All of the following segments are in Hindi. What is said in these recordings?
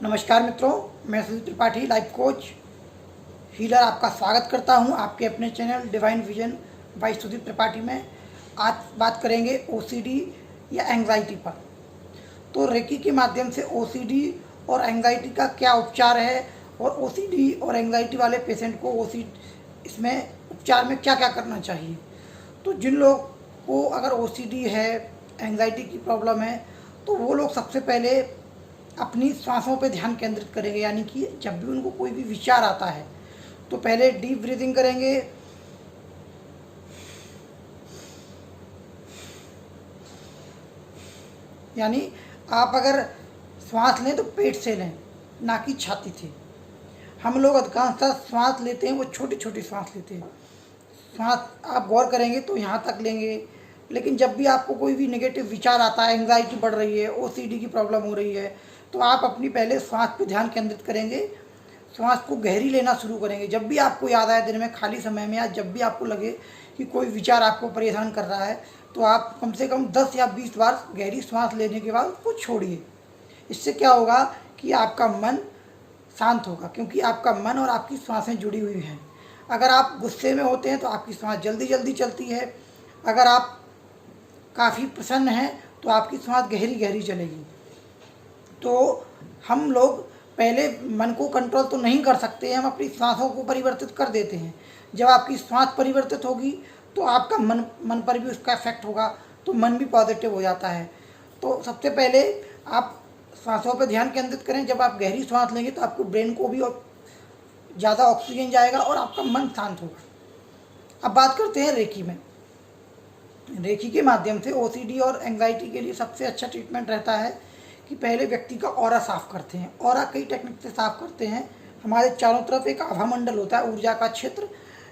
नमस्कार मित्रों, मैं Sudhir Tripathi life coach healer आपका स्वागत करता हूं आपके अपने channel divine vision bye Sudhir Tripathi में। आज बात करेंगे ओसीडी या एंग्जाइटी पर। तो रेकी के माध्यम से ओसीडी और एंग्जाइटी का क्या उपचार है और ओसीडी और एंग्जाइटी वाले पेशेंट को इसमें उपचार में क्या क्या करना चाहिए। तो जिन लोग को अगर ओसीडी है, एंग्जाइटी की प्रॉब्लम है, तो वो लोग सबसे पहले अपनी सांसों पे ध्यान केंद्रित करेंगे। यानी कि जब भी उनको कोई भी विचार आता है तो पहले डीप ब्रीदिंग करेंगे, यानी आप अगर श्वास लें तो पेट से लें, ना कि छाती से। हम लोग अधिकांशतः श्वास लेते हैं वो छोटी छोटी श्वास लेते हैं। श्वास आप गौर करेंगे तो यहाँ तक लेंगे, लेकिन जब भी आपको कोई भी नेगेटिव विचार आता है, एंग्जाइटी बढ़ रही है, ओसीडी की प्रॉब्लम हो रही है, तो आप अपनी पहले श्वास पे ध्यान केंद्रित करेंगे। श्वास को गहरी लेना शुरू करेंगे। जब भी आपको याद आए दिन में खाली समय में, या जब भी आपको लगे कि कोई विचार आपको परेशान कर रहा है, तो आप कम से कम 10 या 20 बार गहरी श्वास लेने के बाद उसको छोड़िए। इससे क्या होगा कि आपका मन शांत होगा, क्योंकि आपका मन और आपकी श्वासें जुड़ी हुई हैं। अगर आप गुस्से में होते हैं तो आपकी श्वास जल्दी जल्दी चलती है। अगर आप काफ़ी प्रसन्न हैं तो आपकी श्वास गहरी गहरी चलेगी। तो हम लोग पहले मन को कंट्रोल तो नहीं कर सकते, हम अपनी श्वासों को परिवर्तित कर देते हैं। जब आपकी श्वास परिवर्तित होगी तो आपका मन पर भी उसका इफेक्ट होगा, तो मन भी पॉजिटिव हो जाता है। तो सबसे पहले आप श्वासों पर ध्यान केंद्रित करें। जब आप गहरी श्वास लेंगे तो आपको ब्रेन को भी ज़्यादा ऑक्सीजन जाएगा और आपका मन शांत होगा। अब बात करते हैं रेकी में। रेकी के माध्यम से ओसीडी और एंग्जाइटी के लिए सबसे अच्छा ट्रीटमेंट रहता है कि पहले व्यक्ति का ऑरा साफ करते हैं। ऑरा कई टेक्निक से साफ करते हैं। हमारे चारों तरफ एक आभा मंडल होता है, ऊर्जा का क्षेत्र,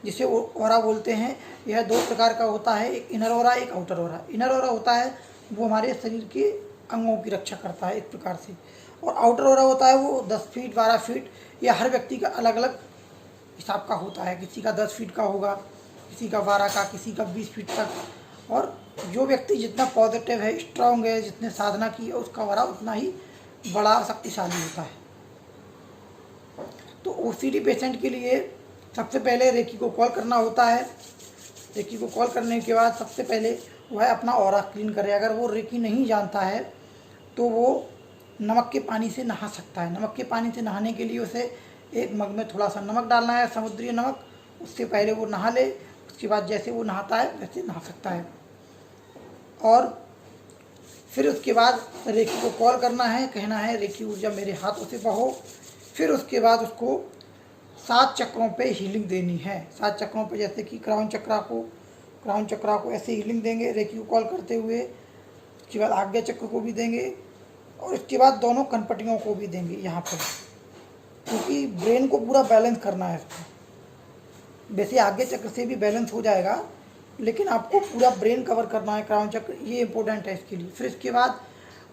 जिसे ऑरा बोलते हैं। यह 2 प्रकार का होता है, एक इनर ऑरा, एक आउटर ऑरा। इनर ऑरा होता है वो हमारे शरीर के अंगों की रक्षा करता है एक प्रकार से, और आउटर ऑरा होता है वो 10 फीट 12 फीट, या हर व्यक्ति का अलग अलग हिसाब का होता है। किसी का 10 फीट का होगा, किसी का 12 का, किसी का 20 फीट तक। और जो व्यक्ति जितना पॉजिटिव है, स्ट्रांग है, जितने साधना की है, उसका ऑरा उतना ही बड़ा शक्तिशाली होता है। तो ओसीडी पेशेंट के लिए सबसे पहले रेकी को कॉल करना होता है। रेकी को कॉल करने के बाद सबसे पहले वह अपना ऑरा क्लीन करे। अगर वो रेकी नहीं जानता है तो वो नमक के पानी से नहा सकता है। नमक के पानी से नहाने के लिए उसे एक मग में थोड़ा सा नमक डालना है, समुद्री नमक। उससे पहले वो नहा ले, उसके बाद जैसे वो नहाता है वैसे नहा सकता है। और फिर उसके बाद रेकी को कॉल करना है, कहना है रेकी ऊर्जा मेरे हाथों से बहो। फिर उसके बाद उसको 7 चक्रों पे हीलिंग देनी है। 7 चक्रों पे, जैसे कि क्राउन चक्रा को ऐसे हीलिंग देंगे रेकी को कॉल करते हुए। उसके बाद आज्ञा चक्र को भी देंगे, और उसके बाद दोनों कनपटियों को भी देंगे यहाँ पर, क्योंकि ब्रेन को पूरा बैलेंस करना है इसको। वैसे आज्ञा चक्र से भी बैलेंस हो जाएगा, लेकिन आपको पूरा ब्रेन कवर करना है। क्राउन चक्र ये इंपॉर्टेंट है इसके लिए। फिर इसके बाद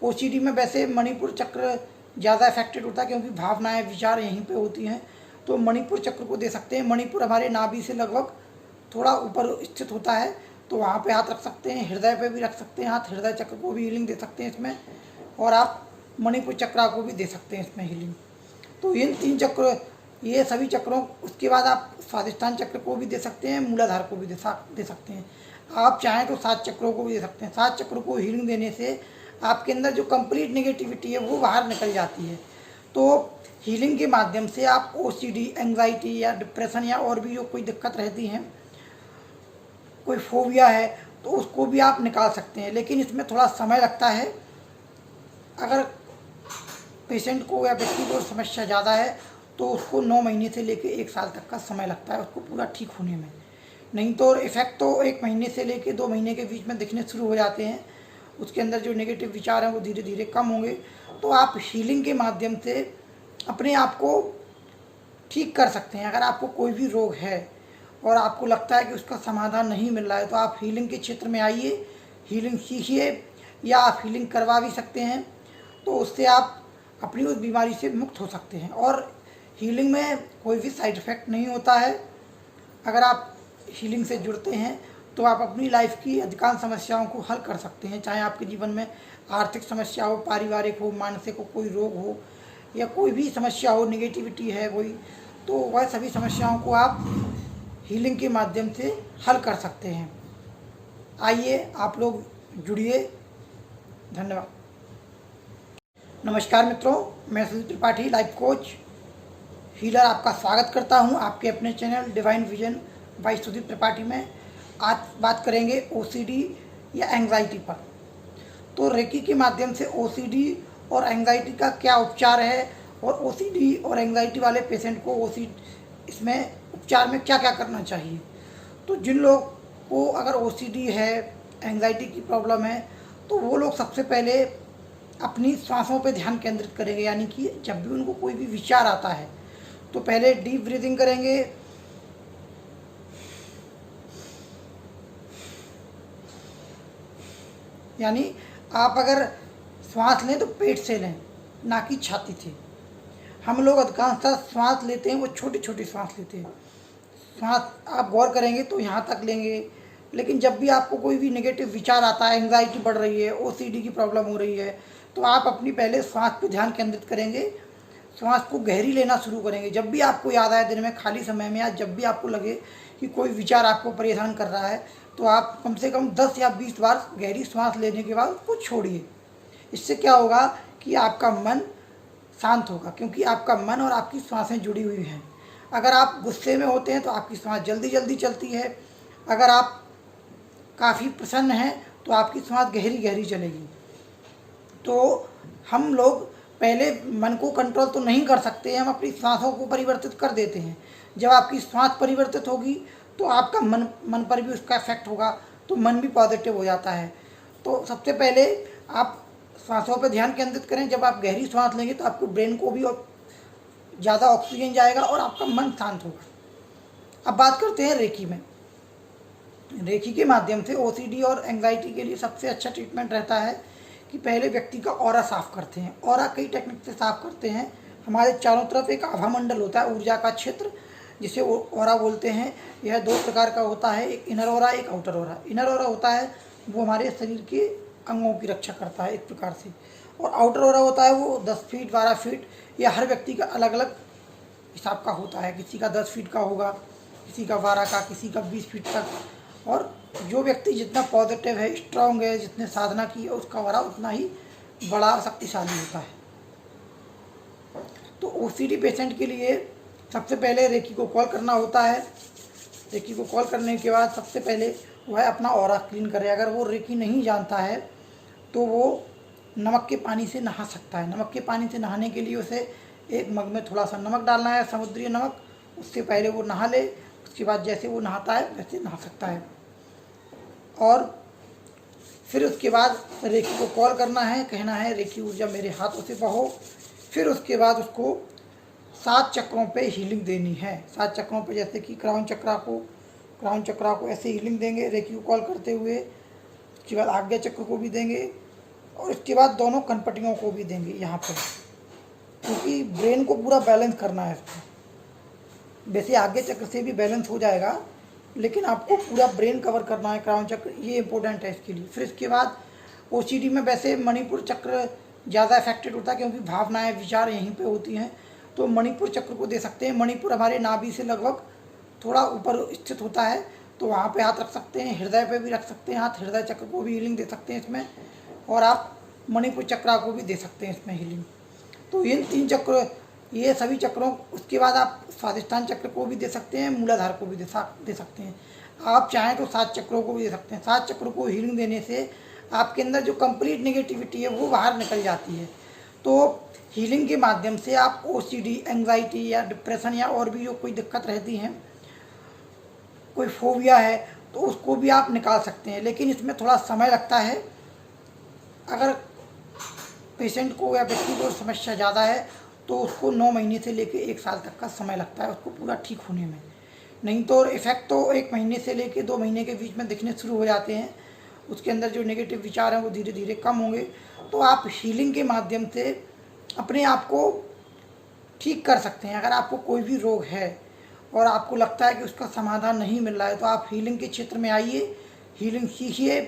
ओसीडी में वैसे मणिपुर चक्र ज़्यादा इफेक्टेड होता है, क्योंकि भावनाएं, विचार यहीं पे होती हैं। तो मणिपुर चक्र को दे सकते हैं। मणिपुर हमारे नाभि से लगभग थोड़ा ऊपर स्थित होता है, तो वहाँ पे हाथ रख सकते हैं। हृदय पे भी रख सकते हैं हाथ, हृदय चक्र को भी हीलिंग दे सकते हैं इसमें। और आप मणिपुर चक्र को भी दे सकते हैं इसमें हीलिंग। तो इन 3 चक्र, ये सभी चक्रों। उसके बाद आप स्वादिष्ठान चक्र को भी दे सकते हैं, मूलाधार को भी दे सकते हैं। आप चाहें तो 7 चक्रों को भी दे सकते हैं। 7 चक्रों को हीलिंग देने से आपके अंदर जो कंप्लीट नेगेटिविटी है वो बाहर निकल जाती है। तो हीलिंग के माध्यम से आप ओसीडी, एंग्जाइटी या डिप्रेशन या और भी जो कोई दिक्कत रहती हैं, कोई फोबिया है, तो उसको भी आप निकाल सकते हैं। लेकिन इसमें थोड़ा समय लगता है। अगर पेशेंट को या व्यक्ति को समस्या ज़्यादा है तो उसको 9 महीने से लेकर 1 साल तक का समय लगता है उसको पूरा ठीक होने में। नहीं तो इफ़ेक्ट तो 1 महीने से लेकर 2 महीने के बीच में दिखने शुरू हो जाते हैं। उसके अंदर जो नेगेटिव विचार हैं वो धीरे धीरे कम होंगे। तो आप हीलिंग के माध्यम से अपने आप को ठीक कर सकते हैं। अगर आपको कोई भी रोग है और आपको लगता है कि उसका समाधान नहीं मिल रहा है, तो आप हीलिंग के क्षेत्र में आइए, हीलिंग सीखिए, या आप हीलिंग करवा भी सकते हैं। तो उससे आप अपनी उस बीमारी से मुक्त हो सकते हैं। और हीलिंग में कोई भी साइड इफ़ेक्ट नहीं होता है। अगर आप हीलिंग से जुड़ते हैं तो आप अपनी लाइफ की अधिकांश समस्याओं को हल कर सकते हैं। चाहे आपके जीवन में आर्थिक समस्या हो, पारिवारिक हो, मानसिक हो, कोई रोग हो, या कोई भी समस्या हो, नेगेटिविटी है कोई, तो वह सभी समस्याओं को आप हीलिंग के माध्यम से हल कर सकते हैं। आइए आप लोग जुड़िए। धन्यवाद। नमस्कार मित्रों, मैं Sudhir Tripathi, life coach healer, आपका स्वागत करता हूं आपके अपने channel divine vision bye Sudhir Tripathi में। आज बात करेंगे ओसीडी या एंग्जाइटी पर। तो रेकी के माध्यम से ओसीडी और एंग्जाइटी का क्या उपचार है, और ओसीडी और एंग्जाइटी वाले पेशेंट को इसमें उपचार में क्या क्या करना चाहिए। तो जिन लोग को अगर ओसीडी है, एंग्जाइटी की प्रॉब्लम है, तो वो लोग सबसे पहले अपनी सांसों पे ध्यान केंद्रित करेंगे। यानी कि जब भी उनको कोई भी विचार आता है तो पहले डीप ब्रीदिंग करेंगे, यानी आप अगर श्वास लें तो पेट से लें, ना कि छाती से। हम लोग अधिकांशतः श्वास लेते हैं वो छोटी छोटी श्वास लेते हैं। श्वास आप गौर करेंगे तो यहाँ तक लेंगे, लेकिन जब भी आपको कोई भी नेगेटिव विचार आता है, एंग्जाइटी बढ़ रही है, ओसीडी की प्रॉब्लम हो रही है, तो आप अपनी पहले श्वास पर ध्यान केंद्रित करेंगे, श्वास को गहरी लेना शुरू करेंगे। जब भी आपको याद आए दिन में, खाली समय में, या जब भी आपको लगे कि कोई विचार आपको परेशान कर रहा है, तो आप कम से कम 10 या 20 बार गहरी श्वास लेने के बाद उसको छोड़िए। इससे क्या होगा कि आपका मन शांत होगा, क्योंकि आपका मन और आपकी सांसें जुड़ी हुई हैं। अगर आप गुस्से में होते हैं तो आपकी सांस जल्दी जल्दी चलती है, अगर आप काफ़ी प्रसन्न हैं तो आपकी सांस गहरी गहरी चलेगी। तो हम लोग पहले मन को कंट्रोल तो नहीं कर सकते, हम अपनी सांसों को परिवर्तित कर देते हैं। जब आपकी सांस परिवर्तित होगी तो आपका मन पर भी उसका इफेक्ट होगा, तो मन भी पॉजिटिव हो जाता है। तो सबसे पहले आप सांसों पर ध्यान केंद्रित करें। जब आप गहरी सांस लेंगे तो आपको ब्रेन को भी ज़्यादा ऑक्सीजन जाएगा और आपका मन शांत होगा। अब बात करते हैं रेकी में। रेकी के माध्यम से ओसीडी और एंग्जाइटी के लिए सबसे अच्छा ट्रीटमेंट रहता है कि पहले व्यक्ति का ऑरा साफ करते हैं। ऑरा कई टेक्निक से साफ करते हैं। हमारे चारों तरफ एक आभा मंडल होता है, ऊर्जा का क्षेत्र, जिसे ऑरा बोलते हैं। यह 2 प्रकार का होता है, एक इनर ऑरा, एक आउटर ऑरा। इनर ऑरा होता है वो हमारे शरीर के अंगों की रक्षा करता है एक प्रकार से, और आउटर ऑरा होता है वो 10 फीट 12 फीट, या हर व्यक्ति का अलग अलग हिसाब का होता है। किसी का 10 फीट का होगा, किसी का 12 का, किसी का 20 फीट तक। और जो व्यक्ति जितना पॉजिटिव है, स्ट्रांग है, जितने साधना की है, उसका ऑरा उतना ही बड़ा शक्तिशाली होता है। तो ओसीडी पेशेंट के लिए सबसे पहले रेकी को कॉल करना होता है। रेकी को कॉल करने के बाद सबसे पहले वह अपना ऑरा क्लीन करे। अगर वो रेकी नहीं जानता है तो वो नमक के पानी से नहा सकता है। नमक के पानी से नहाने के लिए उसे एक मग में थोड़ा सा नमक डालना है, समुद्री नमक। उससे पहले वो नहा ले, उसके बाद जैसे वो नहाता है वैसे नहा सकता है। और फिर उसके बाद रेकी को कॉल करना है, कहना है रेकी ऊर्जा मेरे हाथों से बहो। फिर उसके बाद उसको 7 चक्रों पे हीलिंग देनी है। 7 चक्रों पे, जैसे कि क्राउन चक्रा को ऐसे हीलिंग देंगे रेकी को कॉल करते हुए। उसके बाद आज्ञा चक्र को भी देंगे, और उसके बाद दोनों कनपटियों को भी देंगे यहाँ पर, क्योंकि ब्रेन को पूरा बैलेंस करना है इसको। वैसे आज्ञा चक्र से भी बैलेंस हो जाएगा, लेकिन आपको पूरा ब्रेन कवर करना है, क्राउन चक्र, ये इंपॉर्टेंट है इसके लिए। फिर इसके बाद ओसीडी में वैसे मणिपुर चक्र ज़्यादा इफेक्टेड होता है, क्योंकि भावनाएं, विचार यहीं पे होती हैं। तो मणिपुर चक्र को दे सकते हैं। मणिपुर हमारे नाभि से लगभग थोड़ा ऊपर स्थित होता है, तो वहाँ पे हाथ रख सकते हैं। हृदय पे भी रख सकते हैं हाथ, हृदय चक्र को भी हीलिंग दे सकते हैं इसमें, और आप मणिपुर चक्र को भी दे सकते हैं इसमें हीलिंग। तो इन 3 चक्र, ये सभी चक्रों, उसके बाद आप स्वादिष्ठान चक्र को भी दे सकते हैं, मूलाधार को भी दे सकते हैं। आप चाहें तो 7 चक्रों को भी दे सकते हैं। 7 चक्रों को हीलिंग देने से आपके अंदर जो कंप्लीट नेगेटिविटी है वो बाहर निकल जाती है। तो हीलिंग के माध्यम से आप ओसीडी, एंग्जाइटी या डिप्रेशन या और भी जो कोई दिक्कत रहती हैं, कोई फोबिया है, तो उसको भी आप निकाल सकते हैं। लेकिन इसमें थोड़ा समय लगता है। अगर पेशेंट को या व्यक्ति को समस्या ज़्यादा है तो उसको 9 महीने से लेकर 1 साल तक का समय लगता है उसको पूरा ठीक होने में। नहीं तो इफ़ेक्ट तो 1 महीने से लेकर 2 महीने के बीच में दिखने शुरू हो जाते हैं। उसके अंदर जो नेगेटिव विचार हैं वो धीरे धीरे कम होंगे। तो आप हीलिंग के माध्यम से अपने आप को ठीक कर सकते हैं। अगर आपको कोई भी रोग है और आपको लगता है कि उसका समाधान नहीं मिल रहा है, तो आप हीलिंग के क्षेत्र में आइए, हीलिंग सीखिए,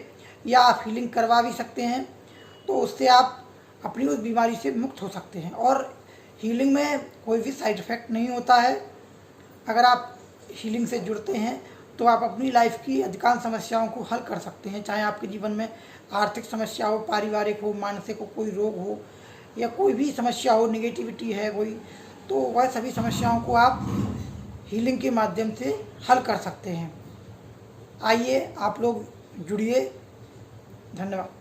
या आप हीलिंग करवा भी सकते हैं। तो उससे आप अपनी उस बीमारी से मुक्त हो सकते हैं। और हीलिंग में कोई भी साइड इफ़ेक्ट नहीं होता है। अगर आप हीलिंग से जुड़ते हैं तो आप अपनी लाइफ की अधिकांश समस्याओं को हल कर सकते हैं, चाहे आपके जीवन में आर्थिक समस्या हो, पारिवारिक हो, मानसिक हो, कोई रोग हो या कोई भी समस्या हो, नेगेटिविटी है कोई, तो वह सभी समस्याओं को आप हीलिंग के माध्यम से हल कर सकते हैं। आइए आप लोग जुड़िए। धन्यवाद।